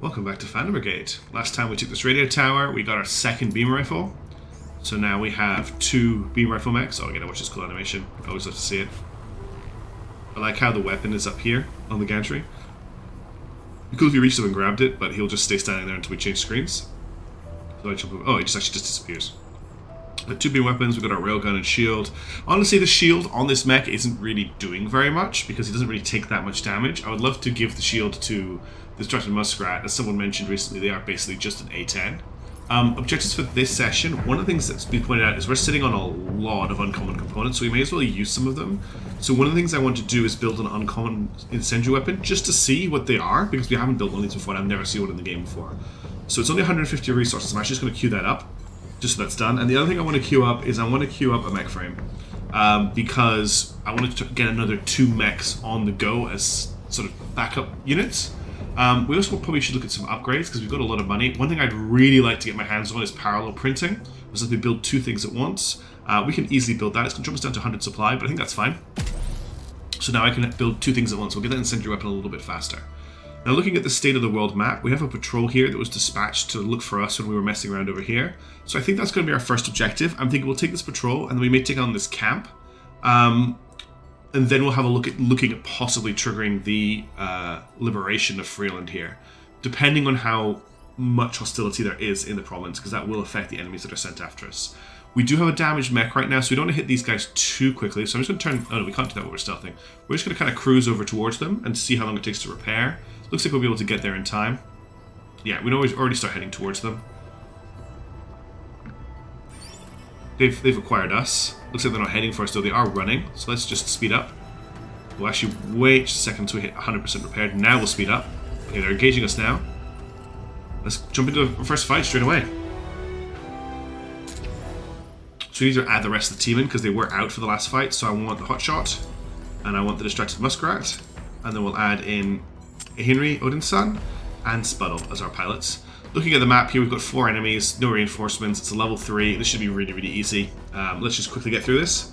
Welcome back to Brigade. Last time we took this radio tower, we got our second beam rifle. So now we have 2 beam rifle mechs. Oh, I gotta watch this cool animation. I always love to see it. I like how the weapon is up here on the gantry. It'd be cool if you reached up and grabbed it, but he'll just stay standing there until we change screens. So I jump over. Oh, it just actually disappears. The 2 beam weapons, we've got our railgun and shield. Honestly, the shield on this mech isn't really doing very much because he doesn't really take that much damage. I would love to give the shield to the Distracted Muskrat. As someone mentioned recently, they are basically just an A10. Objectives for this session, one of the things that's been pointed out is we're sitting on a lot of uncommon components, so we may as well use some of them. So one of the things I want to do is build an uncommon incendiary weapon just to see what they are, because we haven't built one of these before and I've never seen one in the game before. So it's only 150 resources. I'm actually just going to queue that up, just so that's done. And the other thing I want to queue up is I want to queue up a mech frame, because I want to get another 2 mechs on the go as sort of backup units. We also probably should look at some upgrades because we've got a lot of money. One thing I'd really like to get my hands on is parallel printing, so that we build 2 things at once. We can easily build that. It's going to drop us down to 100 supply, but I think that's fine. So now I can build 2 things at once. We'll get that incendiary weapon a little bit faster. Now, looking at the state of the world map, we have a patrol here that was dispatched to look for us when we were messing around over here. So I think that's going to be our first objective. I'm thinking we'll take this patrol and then we may take on this camp. And then we'll have a look at looking at possibly triggering the liberation of Freeland here, depending on how much hostility there is in the province, because that will affect the enemies that are sent after us. We do have a damaged mech right now, so we don't want to hit these guys too quickly. So I'm just going to turn... Oh, no, we can't do that while we're stealthing. We're just going to kind of cruise over towards them and see how long it takes to repair. Looks like we'll be able to get there in time. Yeah, we know we already start heading towards them. They've acquired us. Looks like they're not heading for us, though. They are running, so let's just speed up. We'll actually wait just a second until we hit 100% repaired. Now we'll speed up. Okay, they're engaging us now. Let's jump into the first fight straight away. So we need to add the rest of the team in because they were out for the last fight. So I want the Hotshot, and I want the Distracted Muskrat, and then we'll add in Henry, Odin's son, and Spuddle as our pilots. Looking at the map here, we've got 4 enemies, no reinforcements. It's a level 3. This should be really, really easy. Let's just quickly get through this.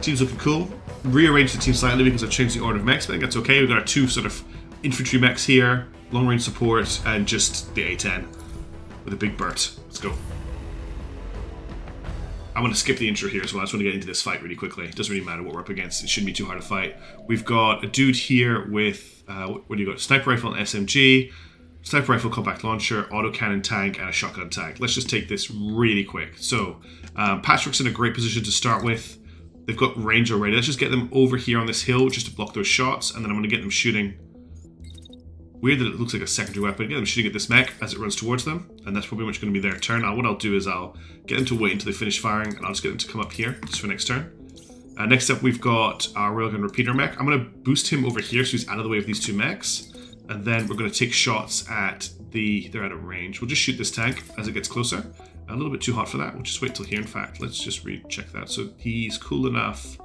Team's looking cool. Rearranged the team slightly because I've changed the order of mechs, but I think that's okay. We've got our 2 sort of infantry mechs here, long range support, and just the A10 with a big Burt. Let's go. I want to skip the intro here as well. I just want to get into this fight really quickly. It doesn't really matter what we're up against. It shouldn't be too hard to fight. We've got a dude here with, what do you got? Sniper rifle and SMG. Sniper rifle, compact launcher, autocannon tank, and a shotgun tank. Let's just take this really quick. So, Patrick's in a great position to start with. They've got range already. Let's just get them over here on this hill just to block those shots, and then I'm going to get them shooting. Weird that it looks like a secondary weapon. Get them shooting at this mech as it runs towards them, and that's probably much going to be their turn. Now, what I'll do is I'll get them to wait until they finish firing, and I'll just get them to come up here just for next turn. Next up, we've got our railgun repeater mech. I'm going to boost him over here so he's out of the way of these 2 mechs. And then we're going to take shots at they're out of range. We'll just shoot this tank as it gets closer. A little bit too hot for that. We'll just wait till here, in fact. Let's just recheck that. So he's cool enough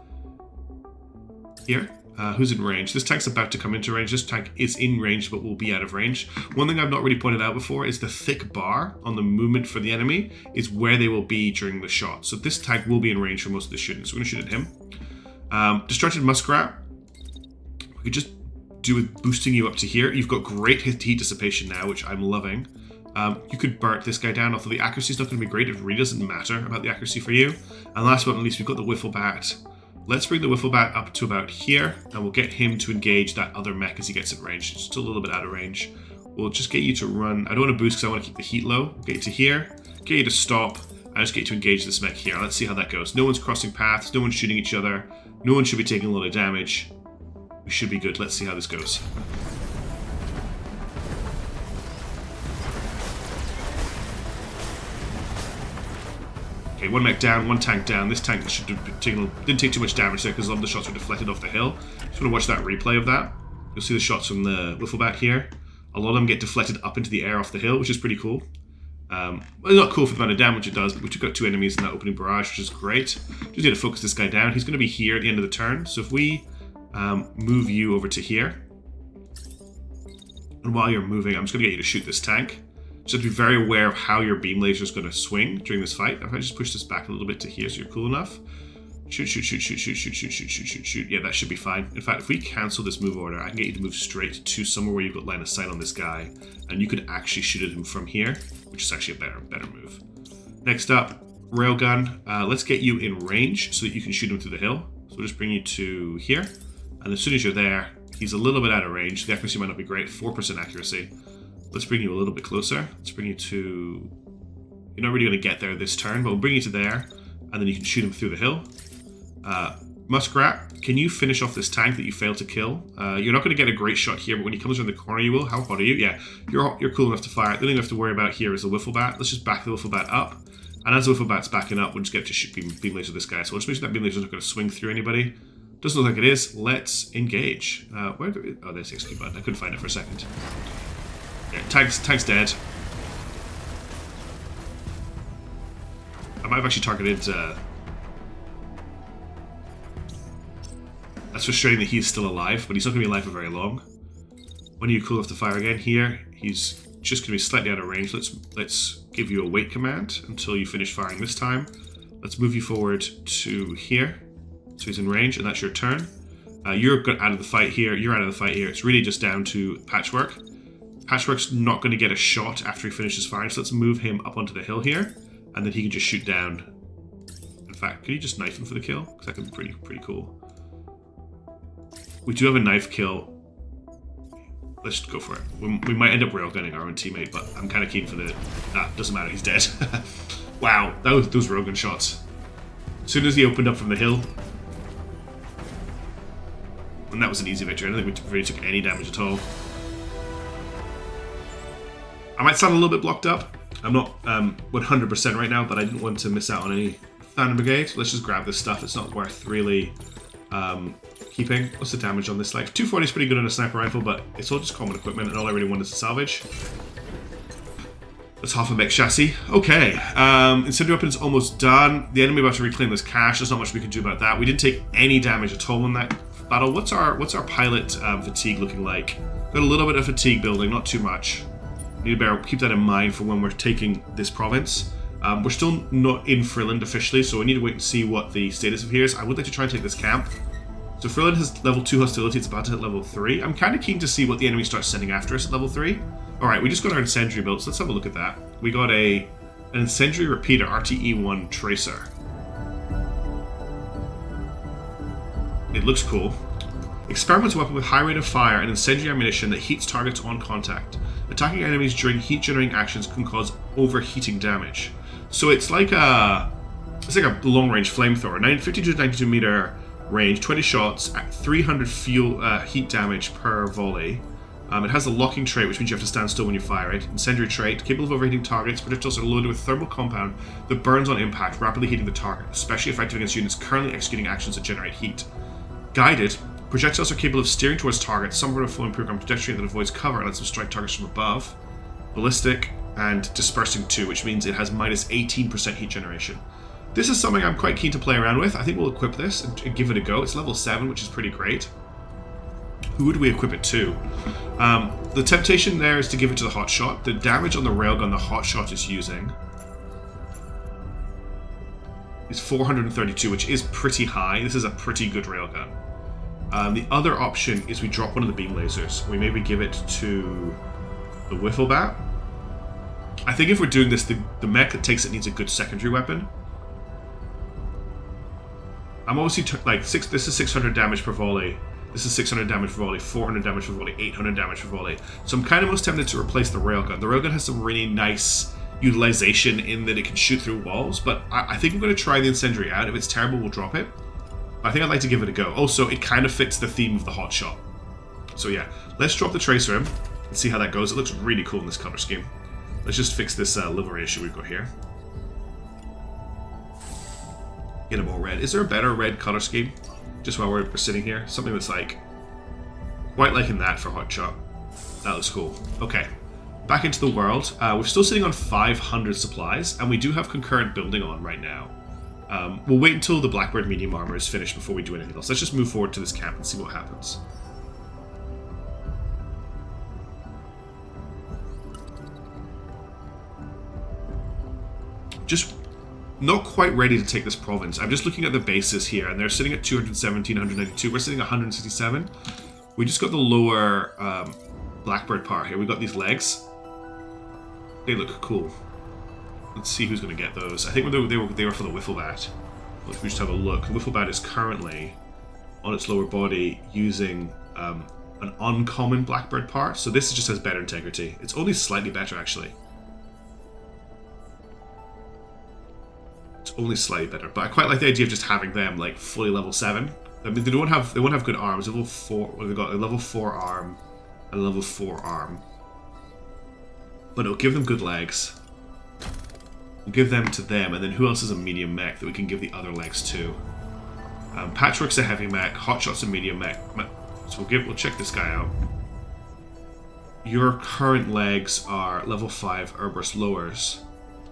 here. Who's in range? This tank's about to come into range. This tank is in range, but will be out of range. One thing I've not really pointed out before is the thick bar on the movement for the enemy is where they will be during the shot. So this tank will be in range for most of the shooting. So we're going to shoot at him. Distracted Muskrat. We could just do with boosting you up to here. You've got great heat dissipation now, which I'm loving. You could burnt this guy down, although the accuracy is not going to be great. It really doesn't matter about the accuracy for you. And last but not least, we've got the Wiffle Bat. Let's bring the Wiffle Bat up to about here, and we'll get him to engage that other mech as he gets in range. It's still a little bit out of range. We'll just get you to run. I don't want to boost because I want to keep the heat low. Get you to here, get you to stop, and just get you to engage this mech here. Let's see how that goes. No one's crossing paths, no one's shooting each other, no one should be taking a lot of damage. We should be good. Let's see how this goes. Okay, 1 mech down, 1 tank down. This tank didn't take too much damage there because a lot of the shots were deflected off the hill. Just want to watch that replay of that. You'll see the shots from the Wiffle Bat here. A lot of them get deflected up into the air off the hill, which is pretty cool. Well, not cool for the amount of damage it does, but we took out 2 enemies in that opening barrage, which is great. Just need to focus this guy down. He's going to be here at the end of the turn, so if we move you over to here, and while you're moving, I'm just going to get you to shoot this tank. Just have to be very aware of how your beam laser is going to swing during this fight. If I just push this back a little bit to here so you're cool enough, Shoot, shoot, shoot, shoot, shoot, shoot, shoot, shoot, shoot, shoot, shoot. Yeah, that should be fine. In fact, if we cancel this move order, I can get you to move straight to somewhere where you've got line of sight on this guy, and you could actually shoot at him from here, which is actually a better move. Next up, railgun. Let's get you in range so that you can shoot him through the hill. So we'll just bring you to here, and as soon as you're there, he's a little bit out of range. The accuracy might not be great, 4% accuracy. Let's bring you a little bit closer. Let's bring you to... You're not really going to get there this turn, but we'll bring you to there, and then you can shoot him through the hill. Muskrat, can you finish off this tank that you failed to kill? You're not going to get a great shot here, but when he comes around the corner you will. How hot are you? Yeah, you're cool enough to fire. The only thing we have to worry about here is the wiffle bat. Let's just back the wiffle bat up. And as the wiffle bat's backing up, we'll just get to shoot beam laser this guy. So we'll just make sure that beam laser's not going to swing through anybody. Doesn't look like it is. Let's engage. Oh, there's the execute button. I couldn't find it for a second. Yeah, tank's dead. I might have actually targeted... That's frustrating that he's still alive, but he's not going to be alive for very long. When are you cool enough to fire again? Here, he's just going to be slightly out of range. Let's give you a wait command until you finish firing this time. Let's move you forward to here. So he's in range, and that's your turn. You're out of the fight here. You're out of the fight here. It's really just down to Patchwork. Patchwork's not going to get a shot after he finishes firing, so let's move him up onto the hill here, and then he can just shoot down. In fact, can you just knife him for the kill? Because that could be pretty cool. We do have a knife kill. Let's just go for it. We might end up railgunning our own teammate, but I'm kind of keen for the... doesn't matter, he's dead. Wow, those railgun shots. As soon as he opened up from the hill... And that was an easy victory. I don't think we really took any damage at all. I might sound a little bit blocked up. I'm not 100% right now, but I didn't want to miss out on any Thunder Brigade. Let's just grab this stuff. It's not worth really... keeping. What's the damage on this life? 240 is pretty good on a sniper rifle, but it's all just common equipment, and all I really want is to salvage. That's half a mech chassis. Okay, incendiary weapon's almost done. The enemy about to reclaim this cache. There's not much we can do about that. We didn't take any damage at all in that battle. What's our pilot fatigue looking like? Got a little bit of fatigue building, not too much. Need to keep that in mind for when we're taking this province. We're still not in Freeland officially, so we need to wait and see what the status of here is. I would like to try and take this camp. So Freeland has level 2 hostility, it's about to hit level 3. I'm kind of keen to see what the enemy starts sending after us at level 3. Alright, we just got our incendiary built, so let's have a look at that. We got an incendiary repeater, RTE1 tracer. It looks cool. Experimental weapon with high rate of fire and incendiary ammunition that heats targets on contact. Attacking enemies during heat generating actions can cause overheating damage. So it's like a long range flamethrower, 52 to 92 meter range, 20 shots at 300 heat damage per volley. It has a locking trait, which means you have to stand still when you fire it. Incendiary trait, capable of overheating targets. Projectiles are loaded with thermal compound that burns on impact, rapidly heating the target, especially effective against units currently executing actions that generate heat. Guided, projectiles are capable of steering towards targets, somewhere of a flowing program trajectory that avoids cover and lets them strike targets from above. Ballistic, and dispersing 2, which means it has minus 18% heat generation. This is something I'm quite keen to play around with. I think we'll equip this and give it a go. It's level 7, which is pretty great. Who would we equip it to? The temptation there is to give it to the hotshot. The damage on the railgun the hotshot is using is 432, which is pretty high. This is a pretty good railgun. The other option is we drop one of the beam lasers. We maybe give it to the wiffle bat. I think if we're doing this, the mech that takes it needs a good secondary weapon. I'm obviously this is 600 damage per volley. This is 600 damage per volley, 400 damage per volley, 800 damage per volley. So I'm kind of most tempted to replace the railgun. The railgun has some really nice utilization in that it can shoot through walls, but I think I'm going to try the incendiary out. If it's terrible, we'll drop it. I think I'd like to give it a go. Also, it kind of fits the theme of the hotshot. So yeah, let's drop the tracer in and see how that goes. It looks really cool in this color scheme. Let's just fix this livery issue we've got here. Get them all red. Is there a better red color scheme? Just while we're sitting here. Something that's like quite liking that for hotshot. That looks cool. Okay. Back into the world. We're still sitting on 500 supplies, and we do have concurrent building on right now. We'll wait until the Blackbird medium armor is finished before we do anything else. Let's just move forward to this camp and see what happens. not quite ready to take this province. I'm just looking at the bases here, and they're sitting at 217, 192. We're sitting at 167. We just got the lower Blackbird part here. We got these legs. They look cool. Let's see who's going to get those. I think they were for the Wifflebat. If we just have a look, the Wifflebat is currently on its lower body using an uncommon Blackbird part. So this just has better integrity. It's only slightly better, actually. It's only slightly better, but I quite like the idea of just having them like fully level 7. I mean, they won't have good arms. Level 4. What have they got? A level 4 arm, and a level 4 arm. But it'll give them good legs. We'll give them to them, and then who else is a medium mech that we can give the other legs to? Patchwork's a heavy mech. Hotshot's a medium mech. So we'll check this guy out. Your current legs are level 5 Airburst lowers.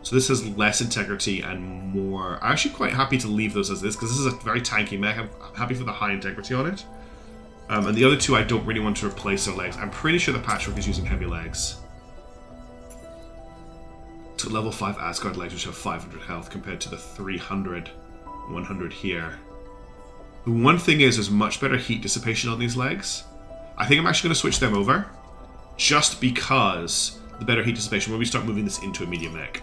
So this has less integrity and more... I'm actually quite happy to leave those as this, because this is a very tanky mech. I'm happy for the high integrity on it. And the other two I don't really want to replace their legs. I'm pretty sure the Patchwork is using heavy legs. To level 5 Asgard legs, which have 500 health, compared to the 300, 100 here. The one thing is, there's much better heat dissipation on these legs. I think I'm actually going to switch them over, just because the better heat dissipation when we start moving this into a medium mech.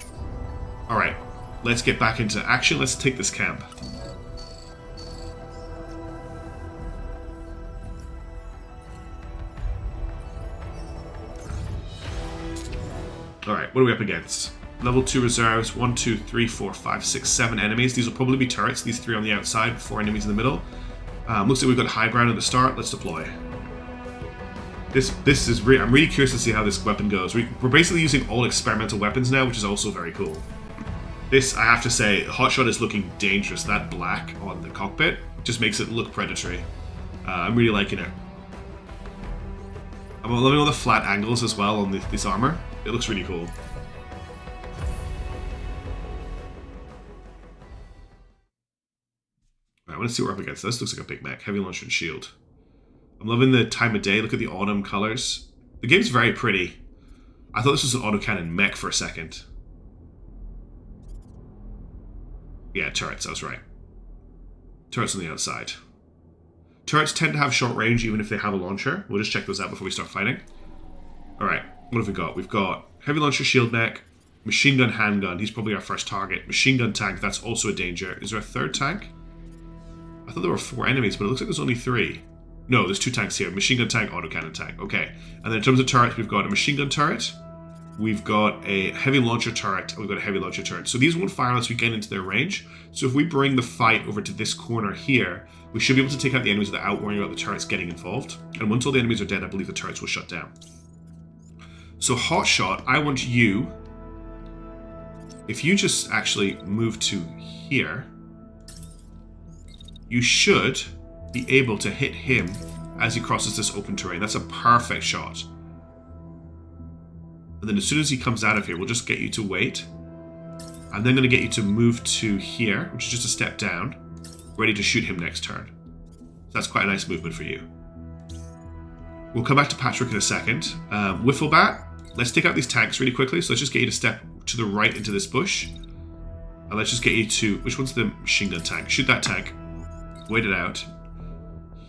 Alright, let's get back into action. Let's take this camp. Alright, what are we up against? Level 2 reserves, 1, 2, 3, 4, 5, 6, 7 enemies. These will probably be turrets, these 3 on the outside, 4 enemies in the middle. Looks like we've got high ground at the start. Let's deploy. This is I'm really curious to see how this weapon goes. We're basically using all experimental weapons now, which is also very cool. This, I have to say, Hotshot is looking dangerous. That black on the cockpit just makes it look predatory. I'm really liking it. I'm loving all the flat angles as well on this armor. It looks really cool. Right, I want to see what we're up against. This looks like a big mech. Heavy launcher and shield. I'm loving the time of day. Look at the autumn colors. The game's very pretty. I thought this was an autocannon mech for a second. Yeah, turrets, I was right. Turrets on the outside. Turrets tend to have short range even if they have a launcher. We'll just check those out before we start fighting. Alright, what have we got? We've got heavy launcher shield mech, machine gun handgun. He's probably our first target. Machine gun tank, that's also a danger. Is there a third tank? I thought there were 4 enemies, but it looks like there's only 3. No, there's 2 tanks here. Machine gun tank, autocannon tank. Okay. And then in terms of turrets, we've got a machine gun turret. We've got a heavy launcher turret. And we've got a heavy launcher turret. So these won't fire unless we get into their range. So if we bring the fight over to this corner here, we should be able to take out the enemies without worrying about the turrets getting involved. And once all the enemies are dead, I believe the turrets will shut down. So Hotshot, I want you... If you just actually move to here, you should be able to hit him as he crosses this open terrain. That's a perfect shot. And then as soon as he comes out of here, we'll just get you to wait. I'm then going to get you to move to here, which is just a step down, ready to shoot him next turn. So that's quite a nice movement for you. We'll come back to Patchwork in a second. Wifflebat, let's take out these tanks really quickly. So let's just get you to step to the right into this bush. And let's just get you to... Which one's the machine gun tank? Shoot that tank. Wait it out.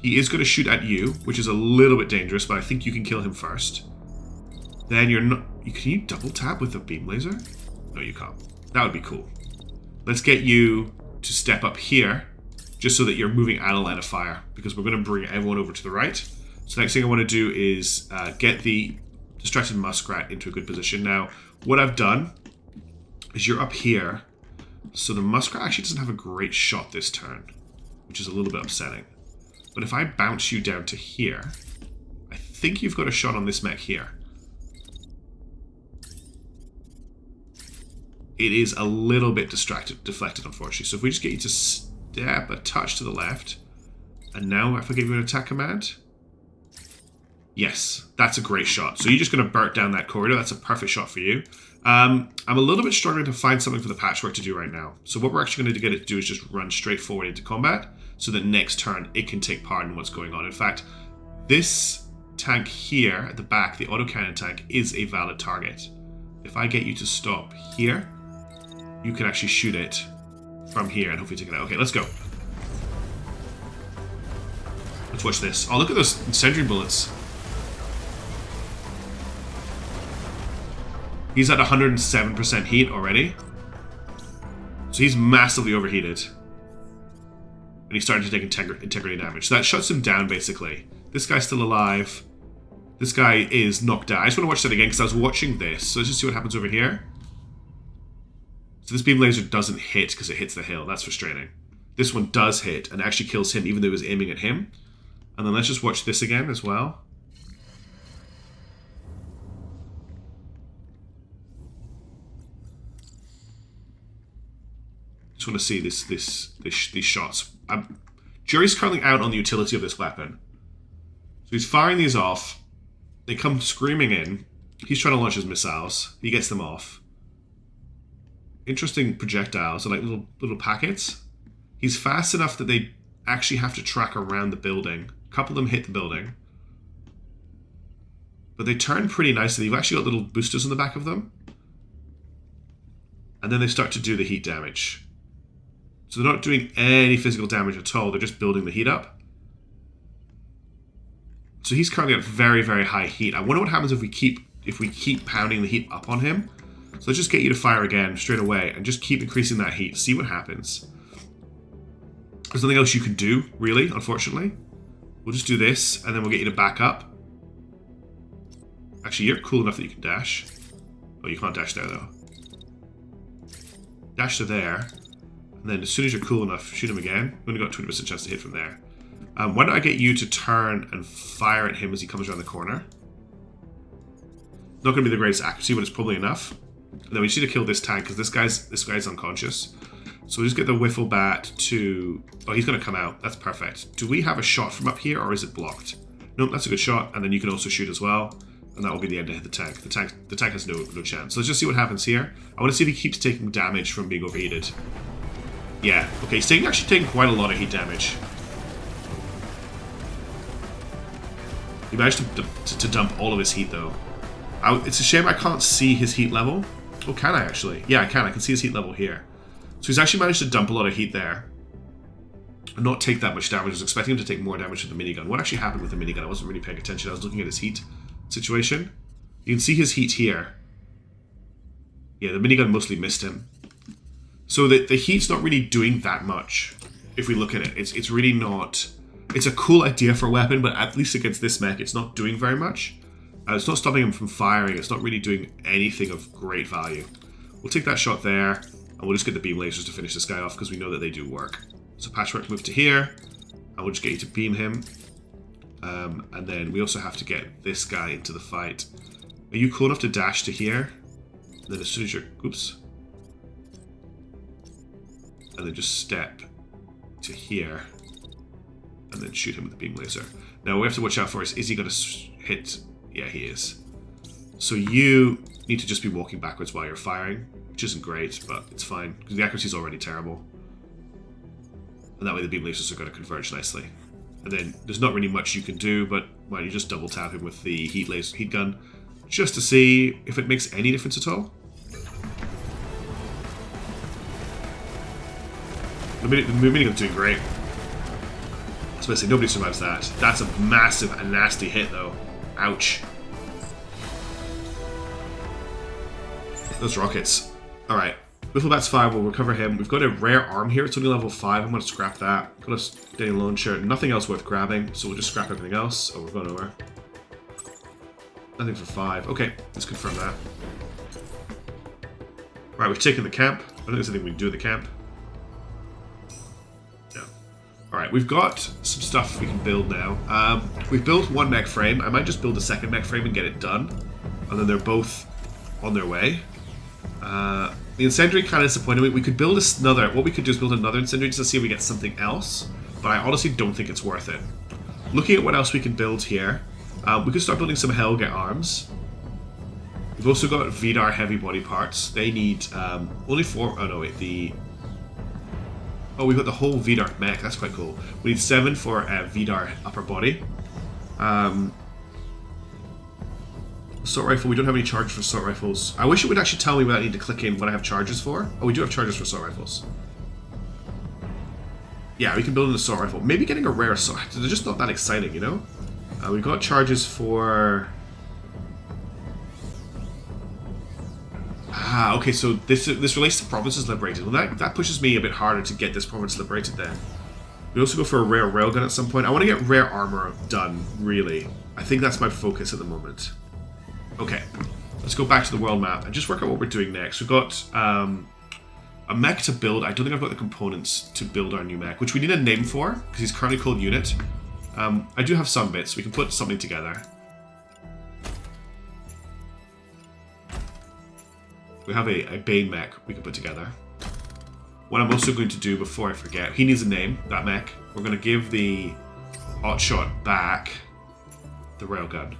He is going to shoot at you, which is a little bit dangerous, but I think you can kill him first. Then you're not... Can you double tap with the beam laser? No, you can't. That would be cool. Let's get you to step up here, just so that you're moving at a line of fire, because we're going to bring everyone over to the right. So next thing I want to do is get the distracted muskrat into a good position. Now, what I've done is you're up here, so the muskrat actually doesn't have a great shot this turn, which is a little bit upsetting. But if I bounce you down to here, I think you've got a shot on this mech here. It is a little bit deflected, unfortunately. So if we just get you to step a touch to the left, and now if I give you an attack command, yes, that's a great shot. So you're just going to burst down that corridor. That's a perfect shot for you. I'm a little bit struggling to find something for the Patchwork to do right now. So what we're actually going to get it to do is just run straight forward into combat, so that next turn it can take part in what's going on. In fact, this tank here at the back, the autocannon tank, is a valid target. If I get you to stop here, you can actually shoot it from here and hopefully take it out. Okay, let's go. Let's watch this. Oh, look at those sentry bullets. He's at 107% heat already. So he's massively overheated. And he's starting to take integrity damage. So that shuts him down, basically. This guy's still alive. This guy is knocked out. I just want to watch that again because I was watching this. So let's just see what happens over here. So this beam laser doesn't hit because it hits the hill. That's frustrating. This one does hit and actually kills him even though it was aiming at him. And then let's just watch this again as well. Just want to see these shots. Jury's currently out on the utility of this weapon. So he's firing these off. They come screaming in. He's trying to launch his missiles. He gets them off. Interesting projectiles. They're like little packets. He's fast enough that they actually have to track around the building. A couple of them hit the building. But they turn pretty nicely. You've actually got little boosters on the back of them. And then they start to do the heat damage. So they're not doing any physical damage at all. They're just building the heat up. So he's currently at very, very high heat. I wonder what happens if we keep pounding the heat up on him. So let's just get you to fire again straight away and just keep increasing that heat. See what happens. There's nothing else you can do, really, unfortunately. We'll just do this, and then we'll get you to back up. Actually, you're cool enough that you can dash. Oh, you can't dash there, though. Dash to there. And then as soon as you're cool enough, shoot him again. We've only got 20% chance to hit from there. Why don't I get you to turn and fire at him as he comes around the corner? Not going to be the greatest accuracy, but it's probably enough. And then we just need to kill this tank, because this guy's unconscious. So we'll just get the Wiffle Bat to... Oh, he's going to come out. That's perfect. Do we have a shot from up here, or is it blocked? Nope, that's a good shot. And then you can also shoot as well. And that will be the end to hit the tank. The tank has no chance. So let's just see what happens here. I want to see if he keeps taking damage from being overheated. Yeah, okay, he's actually taking quite a lot of heat damage. He managed to dump all of his heat, though. It's a shame I can't see his heat level. Oh, can I actually? Yeah, I can. I can see his heat level here. So he's actually managed to dump a lot of heat there. And not take that much damage. I was expecting him to take more damage with the minigun. What actually happened with the minigun? I wasn't really paying attention. I was looking at his heat situation. You can see his heat here. Yeah, the minigun mostly missed him. So the heat's not really doing that much, if we look at it. It's really not... It's a cool idea for a weapon, but at least against this mech, it's not doing very much. It's not stopping him from firing. It's not really doing anything of great value. We'll take that shot there, and we'll just get the beam lasers to finish this guy off, because we know that they do work. So Patchwork, move to here, and we'll just get you to beam him. And then we also have to get this guy into the fight. Are you cool enough to dash to here? And then as soon as you're... Oops. And then just step to here. And then shoot him with the beam laser. Now, what we have to watch out for is he going to hit... Yeah, he is. So you need to just be walking backwards while you're firing, which isn't great, but it's fine, because the accuracy is already terrible. And that way the beam lasers are going to converge nicely. And then there's not really much you can do, but well, you just double tap him with the heat gun, just to see if it makes any difference at all. The minigun's doing great. Especially nobody survives that. That's a massive and nasty hit, though. Ouch. Those rockets. Alright. Wifflebat's 5, we'll recover him. We've got a rare arm here, it's only level 5. I'm going to scrap that. Got a steady launcher. Nothing else worth grabbing, so we'll just scrap everything else. Oh, we're going over. Nothing for 5. Okay, let's confirm that. Right, we've taken the camp. I don't think there's anything we can do in the camp. Alright, we've got some stuff we can build now. We've built one mech frame. I might just build a second mech frame and get it done. And then they're both on their way. The incendiary kind of disappointed me. We could build another... What we could do is build another incendiary just to see if we get something else. But I honestly don't think it's worth it. Looking at what else we can build here. We could start building some Helga arms. We've also got Vidar heavy body parts. They need only 4... Oh no, wait. Oh, we've got the whole Vidar mech. That's quite cool. We need 7 for Vidar upper body. Assault rifle. We don't have any charges for assault rifles. I wish it would actually tell me what I need to click in what I have charges for. Oh, we do have charges for assault rifles. Yeah, we can build an assault rifle. Maybe getting a rare assault. They're just not that exciting, you know? We got charges for... Ah, okay, so this relates to provinces liberated. Well, that pushes me a bit harder to get this province liberated then. We also go for a rare railgun at some point. I want to get rare armor done, really. I think that's my focus at the moment. Okay, let's go back to the world map and just work out what we're doing next. We've got a mech to build. I don't think I've got the components to build our new mech, which we need a name for, because he's currently called Unit. I do have some bits. We can put something together. We have a Bane mech we can put together. What I'm also going to do before I forget, he needs a name, that mech. We're going to give the Hotshot back the railgun.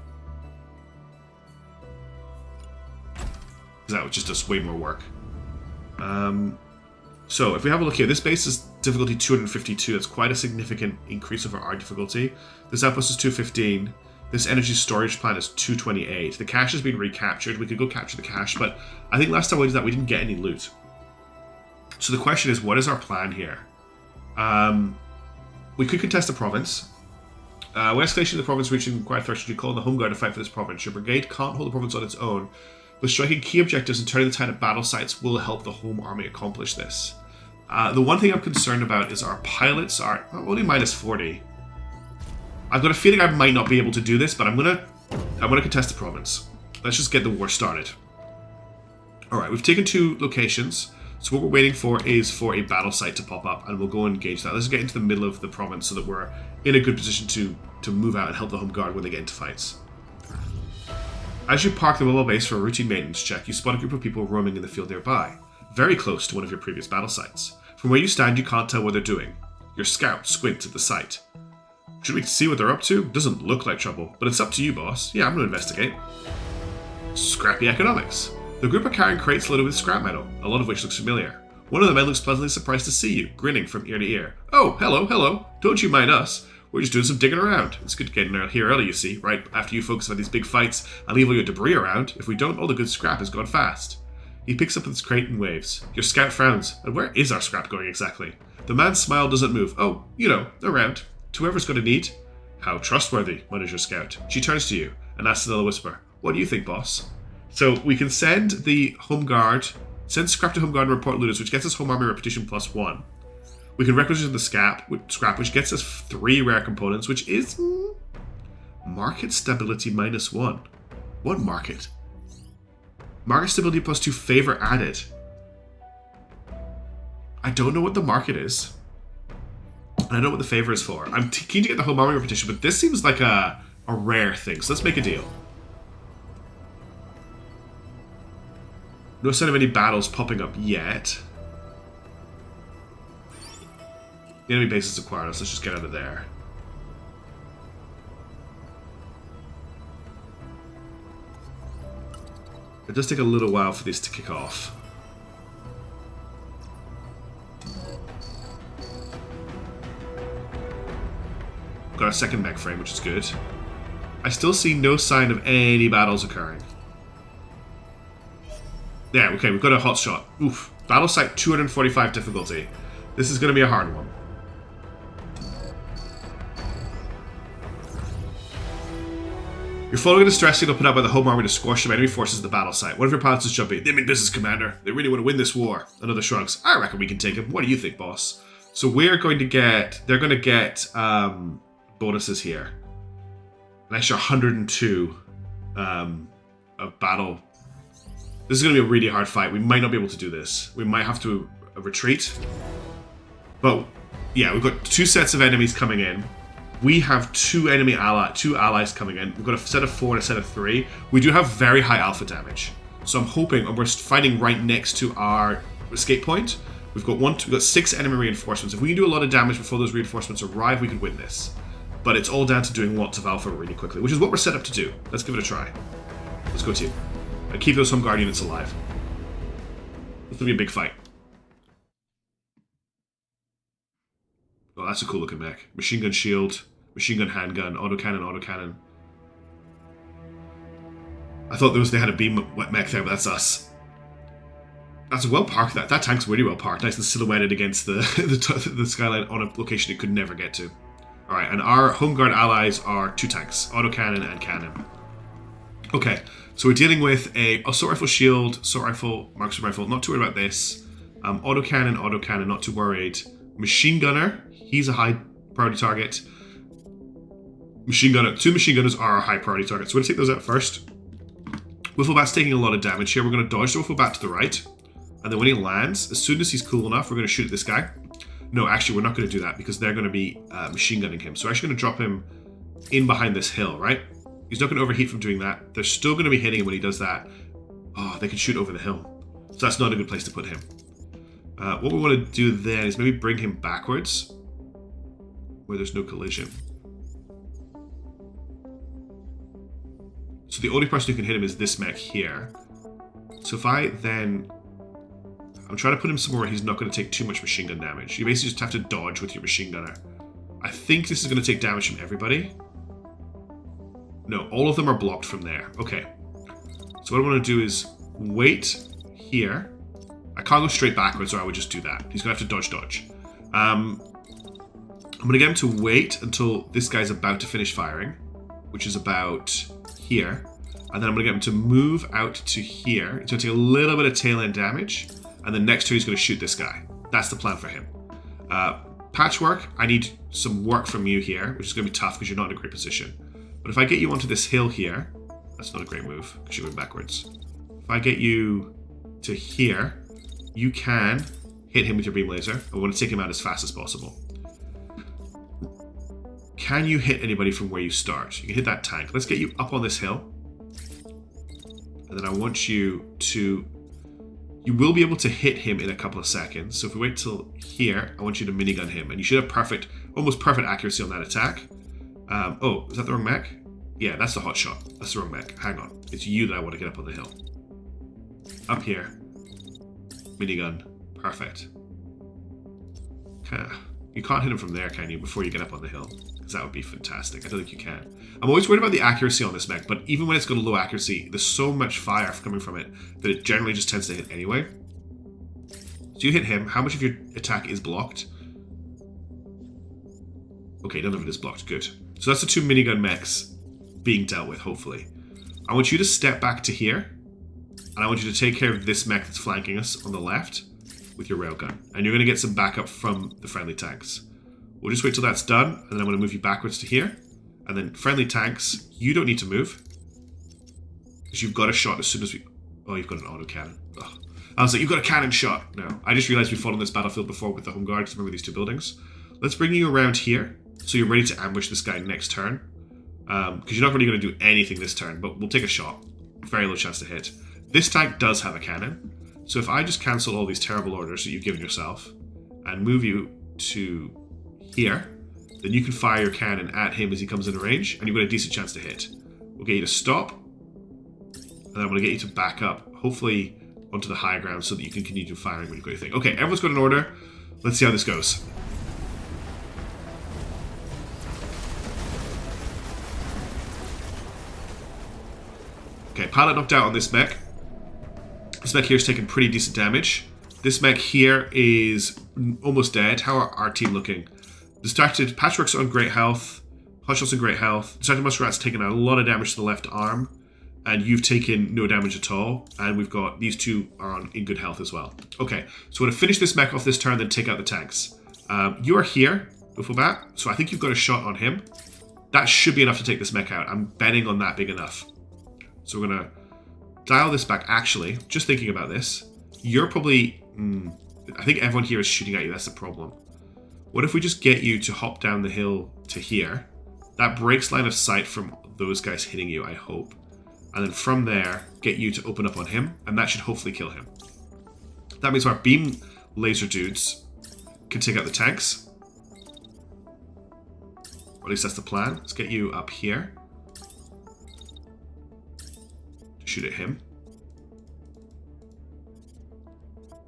Because that would just does way more work. So if we have a look here, this base is difficulty 252. That's quite a significant increase over our difficulty. This outpost is 215. This energy storage plant is 228. The cache has been recaptured. We could go capture the cache, but I think last time we did that, we didn't get any loot. So the question is, what is our plan here? We could contest the province. When escalation of the province reaching the required threshold, you call on the Home Guard to fight for this province. Your brigade can't hold the province on its own, but striking key objectives and turning the tide at battle sites will help the home army accomplish this. The one thing I'm concerned about is our pilots are only minus 40. I've got a feeling I might not be able to do this, but I'm gonna contest the province. Let's just get the war started. Alright, we've taken 2 locations. So what we're waiting for is for a battle site to pop up, and we'll go and engage that. Let's get into the middle of the province so that we're in a good position to move out and help the Home Guard when they get into fights. As you park the mobile base for a routine maintenance check, you spot a group of people roaming in the field nearby, very close to one of your previous battle sites. From where you stand, you can't tell what they're doing. Your scout squints at the site. Should we see what they're up to? Doesn't look like trouble, but it's up to you, boss. Yeah, I'm going to investigate. Scrappy economics. The group are carrying crates loaded with scrap metal, a lot of which looks familiar. One of the men looks pleasantly surprised to see you, grinning from ear to ear. Oh, hello, hello. Don't you mind us. We're just doing some digging around. It's good getting here early, you see, right after you folks have had these big fights and leave all your debris around. If we don't, all the good scrap has gone fast. He picks up his crate and waves. Your scout frowns. And where is our scrap going exactly? The man's smile doesn't move. Oh, you know, around. To whoever's going to need. How trustworthy, mutters your scout. She turns to you and asks in a whisper, what do you think, boss? So we can send the Home Guard, send scrap to Home Guard and report looters, which gets us Home Army Reputation +1. We can requisition the scrap, which gets us 3 rare components, which is market stability -1. What market? Market stability +2 favor added. I don't know what the market is. And I don't know what the favor is for. I'm keen to get the Home Army Reputation, but this seems like a rare thing, so let's make a deal. No sign of any battles popping up yet. The enemy base has acquired us. Let's just get out of there. It does take a little while for this to kick off. Got a second mech frame, which is good. I still see no sign of any battles occurring. Yeah, okay, we've got a hot shot. Oof. Battle site 245 difficulty. This is going to be a hard one. You're following a distress signal put out by the Home Army to squash some enemy forces at the battle site. One of your pilots is jumping. They mean business, Commander. They really want to win this war. Another shrugs. I reckon we can take him. What do you think, boss? So we're going to get... They're going to get bonuses here. An extra 102 of battle. This is going to be a really hard fight. We might not be able to do this. We might have to retreat. But yeah, we've got 2 sets of enemies coming in. We have 2 allies coming in. We've got a set of 4 and a set of 3. We do have very high alpha damage. So I'm hoping, and we're fighting right next to our escape point. We've got 6 enemy reinforcements. If we can do a lot of damage before those reinforcements arrive, we can win this. But it's all down to doing lots of alpha really quickly, which is what we're set up to do. Let's give it a try. Let's go, team. And keep those Home Guard units alive. This will be a big fight. Oh, that's a cool looking mech. Machine gun shield, machine gun handgun, autocannon, autocannon. I thought they had a beam mech there, but that's us. That's well parked. That tank's really well parked. Nice and silhouetted against the the skyline on a location it could never get to. All right, and our home guard allies are 2 tanks, autocannon and cannon. Okay, so we're dealing with a assault rifle shield, assault rifle, marksman rifle. Not too worried about this. Autocannon, not too worried. Machine gunner, he's a high priority target. Machine gunner, 2 machine gunners are a high priority target. So we're gonna take those out first. Wifflebat's taking a lot of damage here. We're gonna dodge the Wifflebat to the right. And then when he lands, as soon as he's cool enough, we're going to shoot at this guy. No, actually, we're not going to do that because they're going to be machine gunning him. So we're actually going to drop him in behind this hill, right? He's not going to overheat from doing that. They're still going to be hitting him when he does that. Oh, they can shoot over the hill. So that's not a good place to put him. What we want to do then is maybe bring him backwards where there's no collision. So the only person who can hit him is this mech here. So if I then... I'm trying to put him somewhere where he's not going to take too much machine gun damage. You basically just have to dodge with your machine gunner. I think this is going to take damage from everybody. No, all of them are blocked from there. Okay. So what I want to do is wait here. I can't go straight backwards or I would just do that. He's going to have to dodge. I'm going to get him to wait until this guy's about to finish firing, which is about here. And then I'm going to get him to move out to here. He's going to take a little bit of tail end damage. And then next turn he's going to shoot this guy. That's the plan for him. Patchwork, I need some work from you here, which is going to be tough because you're not in a great position. But if I get you onto this hill here, that's not a great move because you're going backwards. If I get you to here, you can hit him with your beam laser. I want to take him out as fast as possible. Can you hit anybody from where you start? You can hit that tank. Let's get you up on this hill. And then I want you to... You will be able to hit him in a couple of seconds. So if we wait till here, I want you to minigun him. And you should have perfect, almost perfect accuracy on that attack. Oh, is that the wrong mech? Yeah, that's the hot shot. That's the wrong mech. Hang on. It's you that I want to get up on the hill. Up here. Minigun. Perfect. Okay. You can't hit him from there, can you, before you get up on the hill? Because that would be fantastic. I don't think you can. I'm always worried about the accuracy on this mech, but even when it's got a low accuracy, there's so much fire coming from it that it generally just tends to hit anyway. So you hit him. How much of your attack is blocked? Okay, none of it is blocked. Good. So that's the 2 minigun mechs being dealt with, hopefully. I want you to step back to here, and I want you to take care of this mech that's flanking us on the left with your railgun. And you're going to get some backup from the friendly tanks. We'll just wait till that's done, and then I'm going to move you backwards to here. And then friendly tanks, you don't need to move. Because you've got a shot as soon as we... Oh, you've got an autocannon. Ugh. I was like, you've got a cannon shot. No, I just realized we've fought on this battlefield before with the home guard, because remember these 2 buildings. Let's bring you around here, so you're ready to ambush this guy next turn. Because you're not really going to do anything this turn, but we'll take a shot. Very low chance to hit. This tank does have a cannon. So if I just cancel all these terrible orders that you've given yourself, and move you to here, then you can fire your cannon at him as he comes into range, and you've got a decent chance to hit. We'll get you to stop, and then I'm going to get you to back up, hopefully onto the high ground so that you can continue firing when you've got your thing. Okay, everyone's got an order. Let's see how this goes. Okay, pilot knocked out on this mech. This mech here is taking pretty decent damage. This mech here is almost dead. How are our team looking? Distracted Patchwork's on great health. Hotshot's on great health. Distracted Muskrat's taken a lot of damage to the left arm. And you've taken no damage at all. And we've got these 2 are in good health as well. Okay, so we're going to finish this mech off this turn, then take out the tanks. You are here, Wifflebat. So I think you've got a shot on him. That should be enough to take this mech out. I'm betting on that big enough. So we're going to dial this back. Actually, just thinking about this, you're probably... I think everyone here is shooting at you. That's the problem. What if we just get you to hop down the hill to here? That breaks line of sight from those guys hitting you, I hope. And then from there, get you to open up on him, and that should hopefully kill him. That means our beam laser dudes can take out the tanks. Or at least that's the plan. Let's get you up here to shoot at him.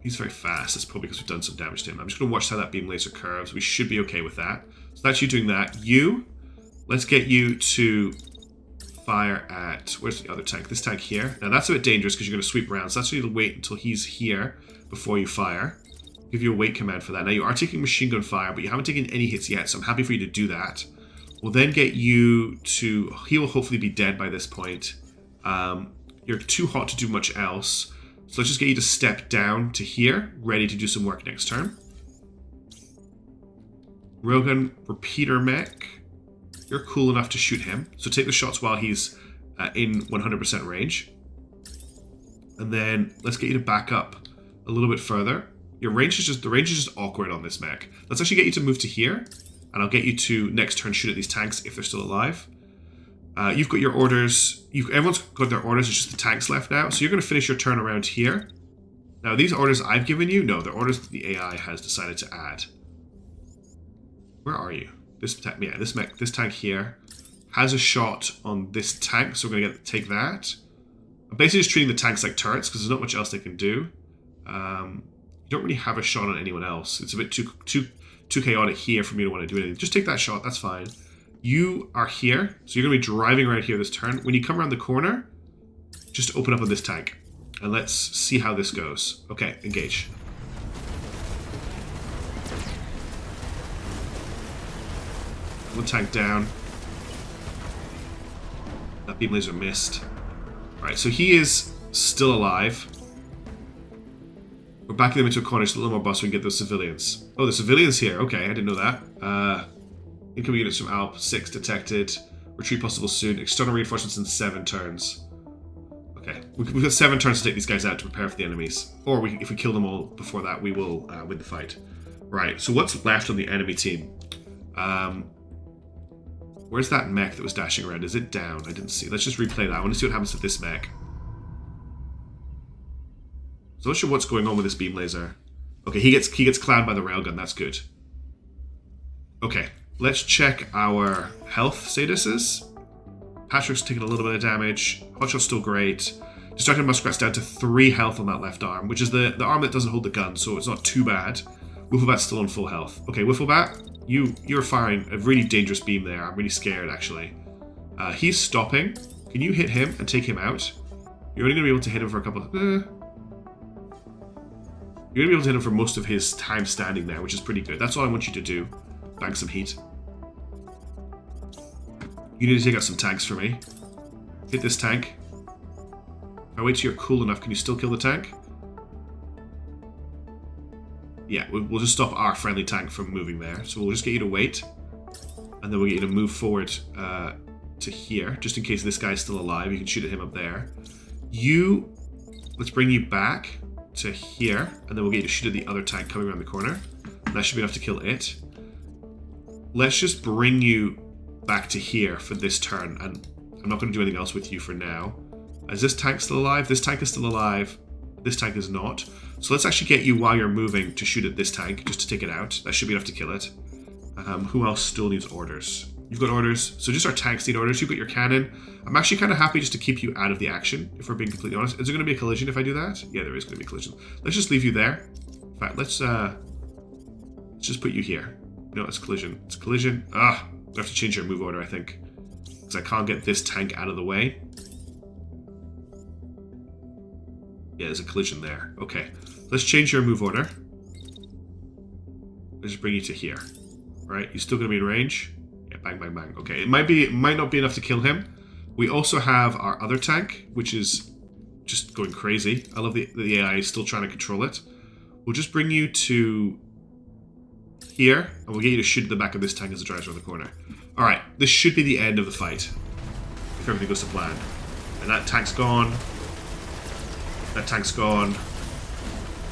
He's very fast. That's probably because we've done some damage to him. I'm just going to watch how that beam laser curves. We should be okay with that. So that's you doing that. You, let's get you to fire at, where's the other tank? This tank here. Now that's a bit dangerous because you're going to sweep around, so that's why you need to wait until he's here before you fire. Give you a wait command for that. Now you are taking machine gun fire, but you haven't taken any hits yet, so I'm happy for you to do that. We'll then get you to, he will hopefully be dead by this point. You're too hot to do much else, so let's just get you to step down to here, ready to do some work next turn. Railgun repeater mech. You're cool enough to shoot him, so take the shots while he's in 100% range. And then let's get you to back up a little bit further. Your range is just, the range is just awkward on this mech. Let's actually get you to move to here, and I'll get you to next turn shoot at these tanks if they're still alive. You've got your orders. Everyone's got their orders. It's just the tanks left now. So you're going to finish your turn around here. Now these orders I've given you, no, they're orders that the AI has decided to add. Where are you? This tank here has a shot on this tank, so we're going to take that. I'm basically just treating the tanks like turrets because there's not much else they can do. You don't really have a shot on anyone else. It's a bit too chaotic here for me to want to do anything. Just take that shot, that's fine. You are here, so you're going to be driving right here this turn. When you come around the corner, just open up on this tank. And let's see how this goes. Okay, engage. One tank down. That beam laser missed. Alright, so he is still alive. We're backing them into a corner, just a little more bust so we can get those civilians. Oh, the civilians here. Okay, I didn't know that. Incoming units from Alp, 6 detected. Retreat possible soon. External reinforcements in 7 turns. Okay, we've got 7 turns to take these guys out to prepare for the enemies. Or if we kill them all before that, we will win the fight. Right, so what's left on the enemy team? Where's that mech that was dashing around? Is it down? I didn't see. Let's just replay that. I want to see what happens to this mech. So I'm not sure what's going on with this beam laser. Okay, he gets clouded by the railgun. That's good. Okay, let's check our health statuses. Patrick's taking a little bit of damage. Hotshot's still great. Distracted Muskrat's down to 3 health on that left arm, which is the arm that doesn't hold the gun, so it's not too bad. Wifflebat's still on full health. Okay, Wifflebat, you're firing a really dangerous beam there. I'm really scared, actually. He's stopping. Can you hit him and take him out? You're only going to be able to hit him for a couple of... You're going to be able to hit him for most of his time standing there, which is pretty good. That's all I want you to do. Bank some heat. You need to take out some tanks for me. Hit this tank. If I wait till you're cool enough, can you still kill the tank? Yeah, we'll just stop our friendly tank from moving there. So we'll just get you to wait. And then we'll get you to move forward to here. Just in case this guy's still alive. You can shoot at him up there. Let's bring you back to here. And then we'll get you to shoot at the other tank coming around the corner. And that should be enough to kill it. Let's just bring you back to here for this turn. And I'm not going to do anything else with you for now. Is this tank still alive? This tank is still alive. This tank is not. So let's actually get you while you're moving to shoot at this tank, just to take it out. That should be enough to kill it. Who else still needs orders? You've got orders. So just our tanks need orders. You've got your cannon. I'm actually kind of happy just to keep you out of the action, if we're being completely honest. Is there going to be a collision if I do that? Yeah, there is going to be a collision. Let's just leave you there. In fact, let's just put you here. No, it's collision. It's collision. We have to change your move order, I think. Because I can't get this tank out of the way. Yeah, there's a collision there. Okay. Let's change your move order. Let's just bring you to here. Right? You're still going to be in range? Yeah, bang, bang, bang. Okay, it might not be enough to kill him. We also have our other tank, which is just going crazy. I love the AI is still trying to control it. We'll just bring you to here, and we'll get you to shoot at the back of this tank as it drives around the corner. Alright, this should be the end of the fight. If everything goes to plan. And that tank's gone. That tank's gone.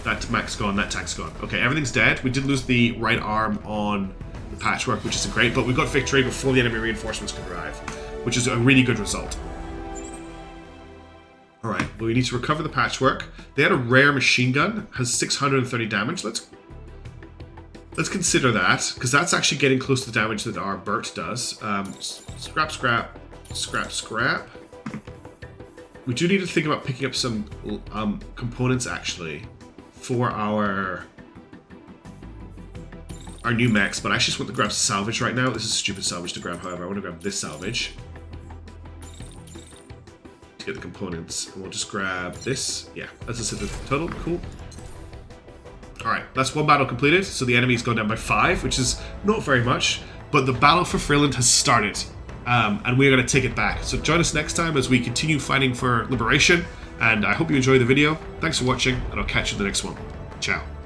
That mech's gone. That tank's gone. Okay, everything's dead. We did lose the right arm on the patchwork, which isn't great, but we got victory before the enemy reinforcements could arrive, which is a really good result. Alright, well, we need to recover the patchwork. They had a rare machine gun, has 630 damage. Let's consider that, because that's actually getting close to the damage that our Burt does. Scrap, scrap, scrap, scrap. We do need to think about picking up some components, actually, for our new mechs, but I just want to grab salvage right now. This is stupid salvage to grab, however. I want to grab this salvage. get the components. And we'll just grab this. Yeah, that's just the total. Cool. Alright, that's one battle completed. So the enemy's gone down by 5, which is not very much. But the battle for Freeland has started. And we're going to take it back. So join us next time as we continue fighting for liberation. And I hope you enjoy the video. Thanks for watching, and I'll catch you in the next one. Ciao.